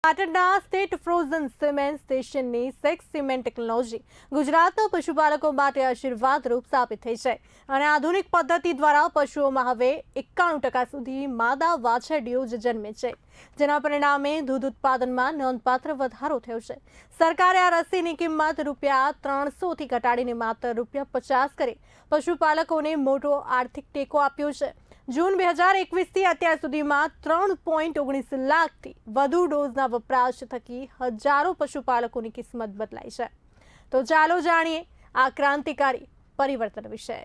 પાટણના state frozen cement સ્ટેશનની sex cement technology ગુજરાતના પશુપાલકો માટે આશીર્વાદરૂપ સાબિત થઈ છે અને આધુનિક પદ્ધતિ દ્વારા પશુઓમાં હવે 91% સુધી માદા વાછરડીઓ જ જન્મે છે, જેના પરિણામે દૂધ ઉત્પાદનમાં નોંધપાત્ર વધારો થયો છે। સરકારે આ રસીની કિંમત ₹300થી ઘટાડીને માત્ર ₹50 કરી પશુપાલકોને મોટો આર્થિક ટેકો આપ્યો છે। જૂન 2021થી અત્યાર સુધીમાં 3.19 લાખથી વધુ ડોઝના વપરાશ થકી હજારો પશુપાલકોની કિસ્મત બદલાઈ છે। તો ચાલો જાણીએ આ ક્રાંતિકારી પરિવર્તન વિશે।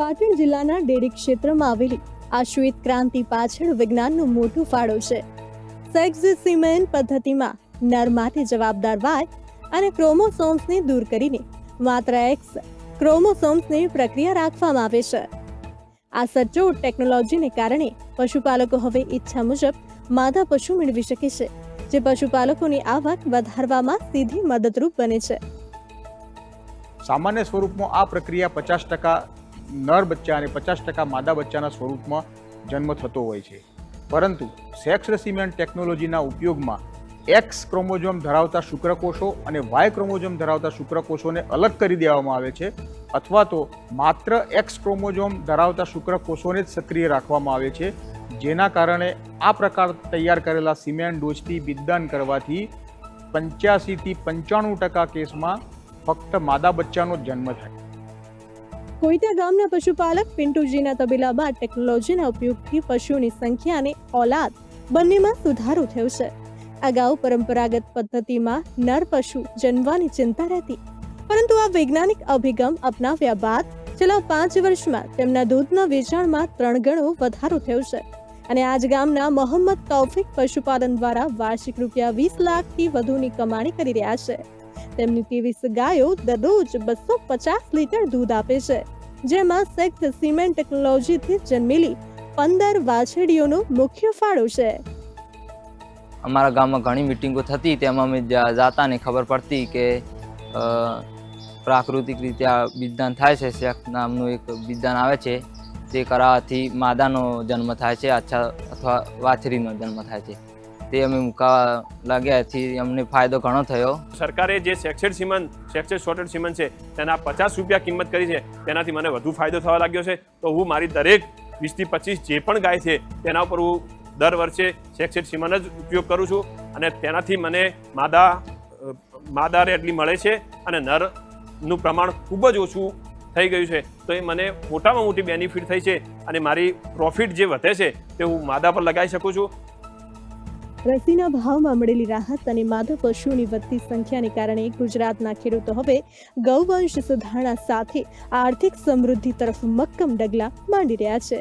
પાટણ જિલ્લાના ડેરી ક્ષેત્રમાં આવેલી આ શ્વેત ક્રાંતિ પાછળ વિજ્ઞાનનો મોટો ફાળો છે। સેક્સ સિમેન્ટ પદ્ધતિમાં નર માટે જવાબદાર વાય અને ક્રોમોસોમ્સને દૂર કરીને માત્ર એક્સ ક્રોમોસોમ્સની પ્રક્રિયા રાખવામાં આવે છે। આ સચોટ ટેકનોલોજીને કારણે પશુપાલકો હવે ઈચ્છા મુજબ માદા પશુ મેળવી શકે છે, જે પશુપાલકોની આવક વધારવામાં સીધી મદદરૂપ બને છે। સામાન્ય સ્વરૂપમાં આ પ્રક્રિયા 50% નર બચ્ચા અને 50% માદા બચ્ચાના સ્વરૂપમાં જન્મ થતો હોય છે, પરંતુ સેક્સ સિમેન્ટ ટેકનોલોજીના ઉપયોગમાં એક્સ ક્રોમોઝોમ ધરાવતા શુક્રકોષો અને વાય ક્રોમોઝોમ ધરાવતા શુક્રકોષોને અલગ કરી દેવામાં આવે છે, અથવા તો માત્ર એક્સ ક્રોમોઝોમ ધરાવતા શુક્રકોષોને જ સક્રિય રાખવામાં આવે છે, જેના કારણે આ પ્રકાર તૈયાર કરેલા સિમેન્ટ ડોઝથી બિદદાન કરવાથી 85થી 95% કેસમાં ફક્ત માદા બચ્ચાનો જન્મ થાય। કોઈટા ગામના પશુપાલક પિન્ટુજીના તબેલામાં ટેકનોલોજીના ઉપયોગથી પશુઓની સંખ્યા અને ઓલાદ બંનેમાં સુધારો થયો છે। અગાઉ પરંપરાગત પદ્ધતિમાં નર પશુ જન્મવાની ચિંતા રહેતી, પરંતુ આ વૈજ્ઞાનિક અભિગમ અપનાવ્યા બાદ છેલ્લા 5 વર્ષમાં તેમના દૂધના વેચાણમાં 3 ગણો વધારો થયો છે અને આજ ગામના મોહમ્મદ તૌફિક પશુપાલન દ્વારા વાર્ષિક ₹20 લાખથી વધુની કમાણી કરી રહ્યા છે। તેમની 23 ગાયો દરરોજ 250 લીટર દૂધ આપે છે, જેમાં સેક્સ સિમેન્ટ ટેકનોલોજીથી જન્મેલી 15 વાછરડીઓનો મુખ્ય ફાળો છે। અમારા ગામમાં ઘણી મીટિંગો થતી, તેમાં અમે જાતા ને ખબર પડતી કે પ્રાકૃતિક રીતે આ બિદદાન થાય છે। સેક્સ નામનું એક બિદદાન આવે છે, તે કરાવવાથી માદાનો જન્મ થાય છે અથવા વાછરીનો જન્મ થાય છે। તે અમે મૂકવા લાગ્યાથી અમને ફાયદો ઘણો થયો। સરકારે જે સેક્સેડ સોર્ટેડ સિમેન્ટ છે તેના ₹50 કિંમત કરી છે, તેનાથી મને વધુ ફાયદો થવા લાગ્યો છે। તો હું મારી દરેક 20 થી 25 જે પણ ગાય છે તેના ઉપર હું દર વર્ષે સેક્સેડ સિમેન્ટ જ ઉપયોગ કરું છું અને તેનાથી મને માદા રેડલી મળે છે અને નરનું પ્રમાણ ખૂબ જ ઓછું થઈ ગયું છે। તો એ મને મોટામાં મોટી બેનિફિટ થઈ છે અને મારી પ્રોફિટ જે વધે છે તે હું માદા પર લગાવી શકું છું। રસીના ભાવમાં મળેલી રાહત અને માદા પશુઓની વધતી સંખ્યાને કારણે ગુજરાતના ખેડૂતો હવે ગૌવંશ સુધારણા સાથે આર્થિક સમૃદ્ધિ તરફ મક્કમ ડગલા માંડી રહ્યા છે।